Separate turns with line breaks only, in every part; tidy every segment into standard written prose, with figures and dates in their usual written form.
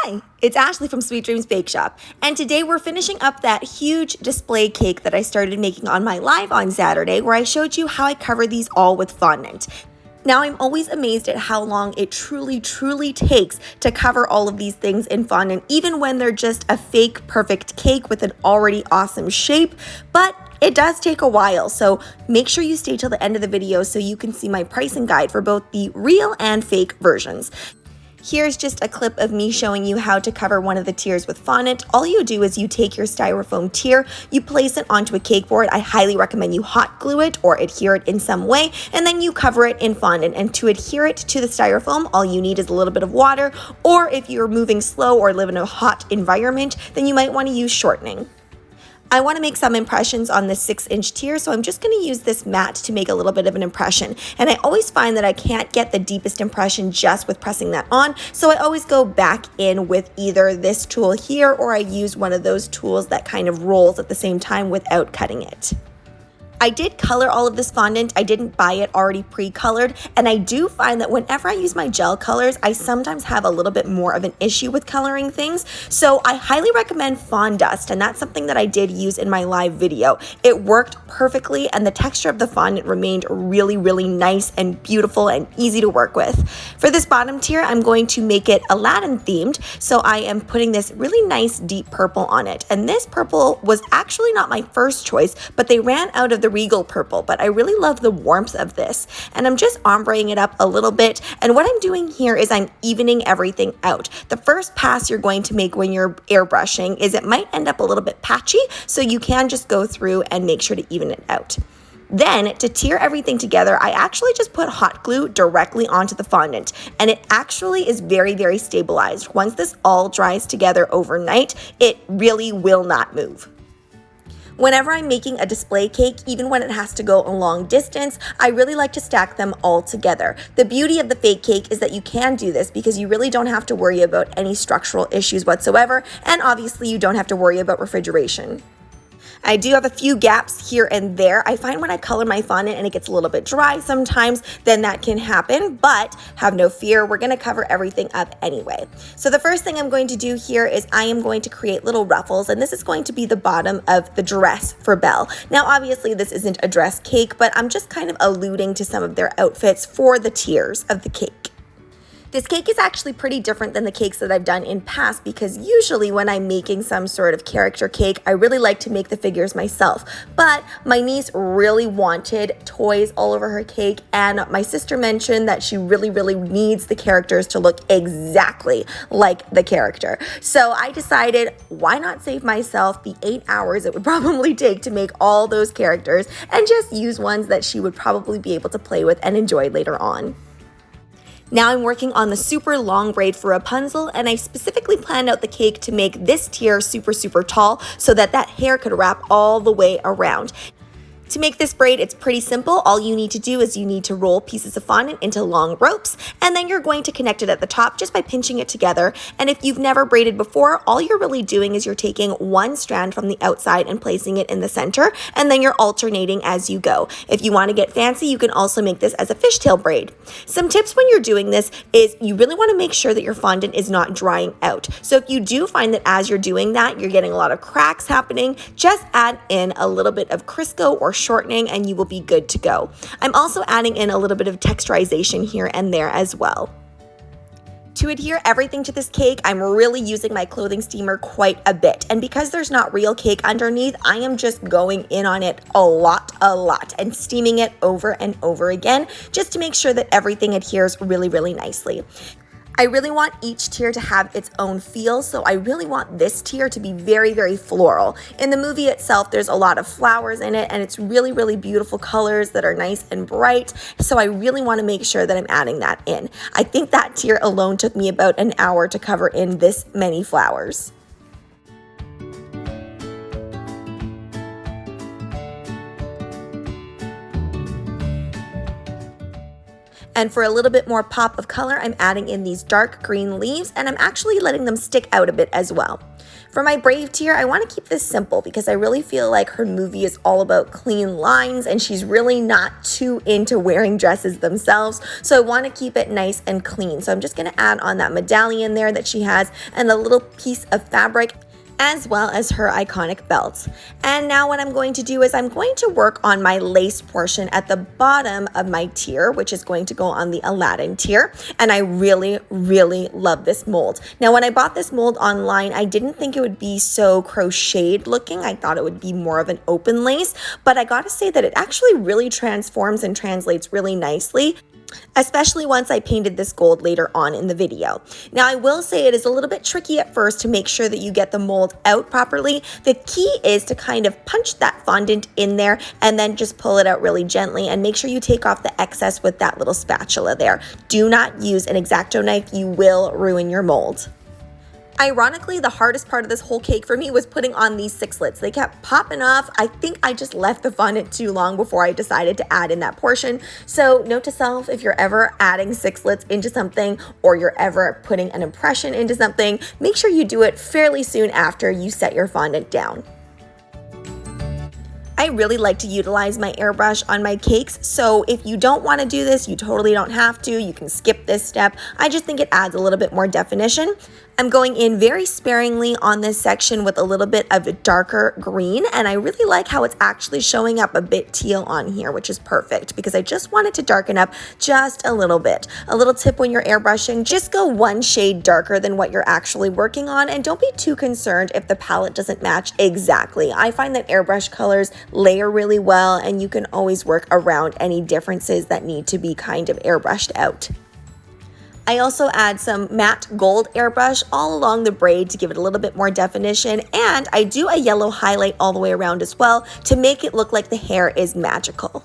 Hi, it's Ashleigh from Sweet Dreams Bake Shop, and today we're finishing up that huge display cake that I started making on my live on Saturday, where I showed you how I cover these all with fondant. Now, I'm always amazed at how long it truly takes to cover all of these things in fondant, even when they're just a fake perfect cake with an already awesome shape, but it does take a while, so make sure you stay till the end of the video so you can see my pricing guide for both the real and fake versions. Here's just a clip of me showing you how to cover one of the tiers with fondant. All you do is you take your styrofoam tier, you place it onto a cake board. I highly recommend you hot glue it or adhere it in some way, and then you cover it in fondant. And to adhere it to the styrofoam, all you need is a little bit of water, or if you're moving slow or live in a hot environment, then you might want to use shortening. I want to make some impressions on this 6-inch tier, so I'm just going to use this mat to make a little bit of an impression. And I always find that I can't get the deepest impression just with pressing that on, so I always go back in with either this tool here or I use one of those tools that kind of rolls at the same time without cutting it. I did color all of this fondant. I didn't buy it already pre-colored, and I do find that whenever I use my gel colors, I sometimes have a little bit more of an issue with coloring things, so I highly recommend Fondust, and that's something that I did use in my live video. It worked perfectly, and the texture of the fondant remained really nice and beautiful and easy to work with. For this bottom tier, I'm going to make it Aladdin themed, so I am putting this really nice deep purple on it, and this purple was actually not my first choice, but they ran out of the Regal purple, but I really love the warmth of this, and I'm just ombreing it up a little bit. And what I'm doing here is I'm evening everything out. The first pass you're going to make when you're airbrushing is it might end up a little bit patchy, so you can just go through and make sure to even it out. Then, to tier everything together, I actually just put hot glue directly onto the fondant, and it actually is very stabilized. Once this all dries together overnight, it really will not move. Whenever I'm making a display cake, even when it has to go a long distance, I really like to stack them all together. The beauty of the fake cake is that you can do this because you really don't have to worry about any structural issues whatsoever, and obviously you don't have to worry about refrigeration. I do have a few gaps here and there. I find when I color my fondant and it gets a little bit dry sometimes, then that can happen, but have no fear, we're gonna cover everything up anyway. So the first thing I'm going to do here is I am going to create little ruffles, and this is going to be the bottom of the dress for Belle. Now obviously this isn't a dress cake, but I'm just kind of alluding to some of their outfits for the tiers of the cake. This cake is actually pretty different than the cakes that I've done in past because usually when I'm making some sort of character cake, I really like to make the figures myself. But my niece really wanted toys all over her cake, and my sister mentioned that she really needs the characters to look exactly like the character. So I decided, why not save myself the 8 hours it would probably take to make all those characters and just use ones that she would probably be able to play with and enjoy later on. Now I'm working on the super long braid for Rapunzel, and I specifically planned out the cake to make this tier super tall so that hair could wrap all the way around. To make this braid, it's pretty simple. All you need to do is you need to roll pieces of fondant into long ropes, and then you're going to connect it at the top just by pinching it together. And if you've never braided before, all you're really doing is you're taking one strand from the outside and placing it in the center, and then you're alternating as you go. If you want to get fancy, you can also make this as a fishtail braid. Some tips when you're doing this is you really want to make sure that your fondant is not drying out. So if you do find that as you're doing that, you're getting a lot of cracks happening, just add in a little bit of Crisco or shortening and you will be good to go. I'm also adding in a little bit of texturization here and there as well. To adhere everything to this cake, I'm really using my clothing steamer quite a bit. And because there's not real cake underneath, I am just going in on it a lot, and steaming it over and over again, just to make sure that everything adheres really nicely. I really want each tier to have its own feel, so I really want this tier to be very floral. In the movie itself, there's a lot of flowers in it, and it's really beautiful colors that are nice and bright, so I really want to make sure that I'm adding that in. I think that tier alone took me about an hour to cover in this many flowers. And for a little bit more pop of color, I'm adding in these dark green leaves, and I'm actually letting them stick out a bit as well. For my Brave tier, I want to keep this simple because I really feel like her movie is all about clean lines and she's really not too into wearing dresses themselves. So I want to keep it nice and clean. So I'm just going to add on that medallion there that she has and a little piece of fabric, as well as her iconic belt. And now what I'm going to do is I'm going to work on my lace portion at the bottom of my tier, which is going to go on the Aladdin tier. And I really, really love this mold. Now, when I bought this mold online, I didn't think it would be so crocheted looking. I thought it would be more of an open lace, but I gotta say that it actually really transforms and translates really nicely, especially once I painted this gold later on in the video. Now, I will say it is a little bit tricky at first to make sure that you get the mold out properly. The key is to kind of punch that fondant in there and then just pull it out really gently, and make sure you take off the excess with that little spatula there. Do not use an X-Acto knife. You will ruin your mold. Ironically, the hardest part of this whole cake for me was putting on these sixlets. They kept popping off. I think I just left the fondant too long before I decided to add in that portion. So note to self, if you're ever adding sixlets into something or you're ever putting an impression into something, make sure you do it fairly soon after you set your fondant down. I really like to utilize my airbrush on my cakes, so if you don't want to do this, you totally don't have to. You can skip this step. I just think it adds a little bit more definition. I'm going in very sparingly on this section with a little bit of a darker green, and I really like how it's actually showing up a bit teal on here, which is perfect because I just want it to darken up just a little bit. A little tip when you're airbrushing, just go one shade darker than what you're actually working on, and don't be too concerned if the palette doesn't match exactly. I find that airbrush colors layer really well, and you can always work around any differences that need to be kind of airbrushed out. I also add some matte gold airbrush all along the braid to give it a little bit more definition, and I do a yellow highlight all the way around as well to make it look like the hair is magical.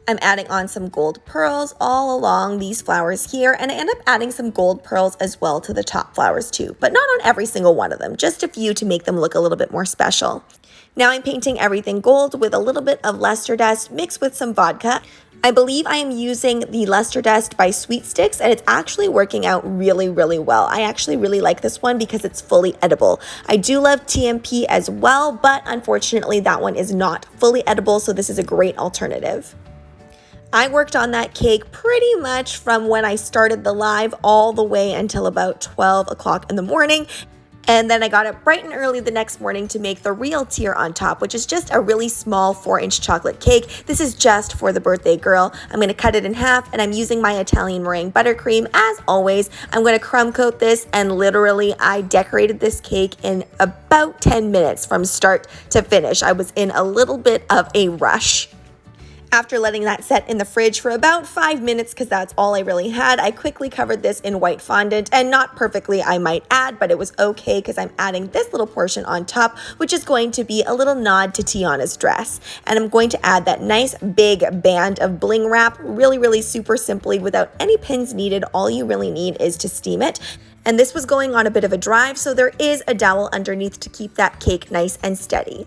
I'm adding on some gold pearls all along these flowers here, and I end up adding some gold pearls as well to the top flowers too, but not on every single one of them, just a few to make them look a little bit more special. Now I'm painting everything gold with a little bit of luster dust mixed with some vodka. I believe I am using the luster dust by Sweet Sticks, and it's actually working out really, really well. I actually really like this one because it's fully edible. I do love TMP as well, but unfortunately that one is not fully edible, so this is a great alternative. I worked on that cake pretty much from when I started the live all the way until about 12 o'clock in the morning. And then I got up bright and early the next morning to make the real tier on top, which is just a really small 4-inch chocolate cake. This is just for the birthday girl. I'm going to cut it in half, and I'm using my Italian meringue buttercream. As always, I'm going to crumb coat this, and literally I decorated this cake in about 10 minutes from start to finish. I was in a little bit of a rush. After letting that set in the fridge for about 5 minutes, because that's all I really had, I quickly covered this in white fondant, and not perfectly I might add, but it was okay because I'm adding this little portion on top, which is going to be a little nod to Tiana's dress. And I'm going to add that nice big band of bling wrap really, really super simply without any pins needed. All you really need is to steam it. And this was going on a bit of a drive, so there is a dowel underneath to keep that cake nice and steady.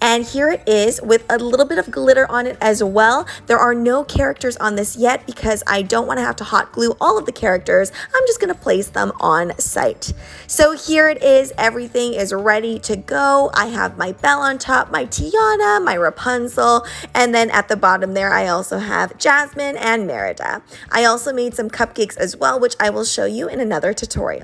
And here it is with a little bit of glitter on it as well. There are no characters on this yet because I don't want to have to hot glue all of the characters. I'm just going to place them on site. So here it is. Everything is ready to go. I have my bell on top, my Tiana, my Rapunzel, and then at the bottom there I also have Jasmine and Merida. I also made some cupcakes as well, which I will show you in another tutorial.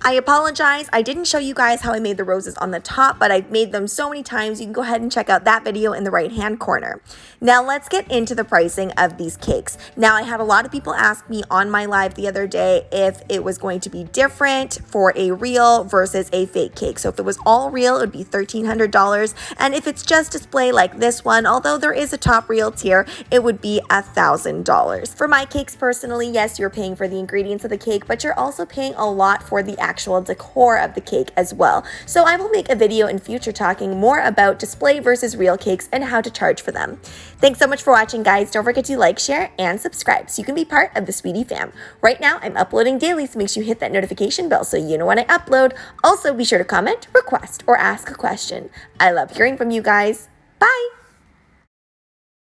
I apologize, I didn't show you guys how I made the roses on the top, but I've made them so many times. You can go ahead and check out that video in the right hand corner. Now let's get into the pricing of these cakes. Now I had a lot of people ask me on my live the other day if it was going to be different for a real versus a fake cake. So if it was all real, it would be $1,300, and if it's just display like this one, although there is a top real tier, it would be $1,000. For my cakes personally, yes, you're paying for the ingredients of the cake, but you're also paying a lot for the actual decor of the cake as well. So I will make a video in future talking more about display versus real cakes and how to charge for them. Thanks so much for watching, guys. Don't forget to like, share, and subscribe so you can be part of the Sweetie fam. Right now, I'm uploading daily, so make sure you hit that notification bell so you know when I upload. Also, be sure to comment, request, or ask a question. I love hearing from you guys. Bye!